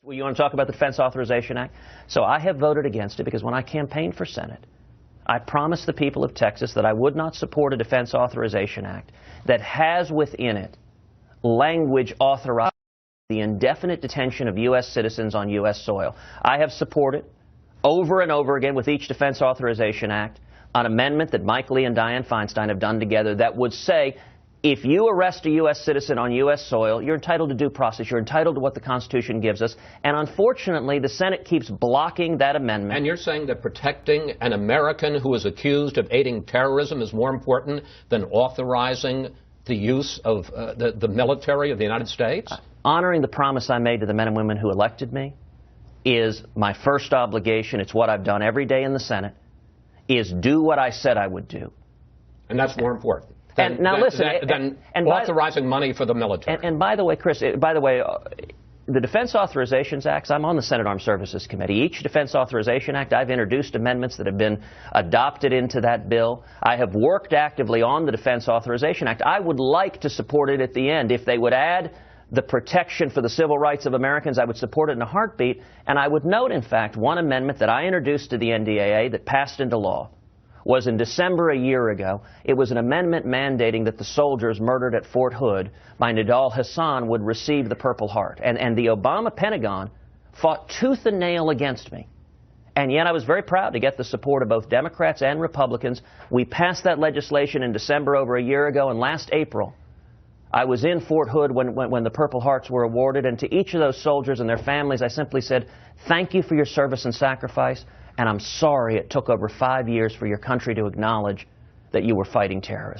Well, you want to talk about the Defense Authorization Act? So I have voted against it because when I campaigned for Senate, I promised the people of Texas that I would not support a Defense Authorization Act that has within it language authorizing the indefinite detention of U.S. citizens on U.S. soil. I have supported over and over again with each Defense Authorization Act an amendment that Mike Lee and Dianne Feinstein have done together that would say if you arrest a U.S. citizen on U.S. soil, you're entitled to due process. You're entitled to what the Constitution gives us. And unfortunately, the Senate keeps blocking that amendment. And you're saying that protecting an American who is accused of aiding terrorism is more important than authorizing the use of the military of the United States? Honoring the promise I made to the men and women who elected me is my first obligation. It's what I've done every day in the Senate, is do what I said I would do. And that's more important than authorizing money for the military. And by the way, Chris, the Defense Authorizations Acts, I'm on the Senate Armed Services Committee. Each Defense Authorization Act, I've introduced amendments that have been adopted into that bill. I have worked actively on the Defense Authorization Act. I would like to support it at the end. If they would add the protection for the civil rights of Americans, I would support it in a heartbeat. And I would note, in fact, one amendment that I introduced to the NDAA that passed into law was in December a year ago. It was an amendment mandating that the soldiers murdered at Fort Hood by Nidal Hasan would receive the Purple Heart. And the Obama Pentagon fought tooth and nail against me. And yet I was very proud to get the support of both Democrats and Republicans. We passed that legislation in December over a year ago, and last April I was in Fort Hood when the Purple Hearts were awarded, and to each of those soldiers and their families I simply said, thank you for your service and sacrifice, and I'm sorry it took over 5 years for your country to acknowledge that you were fighting terrorism.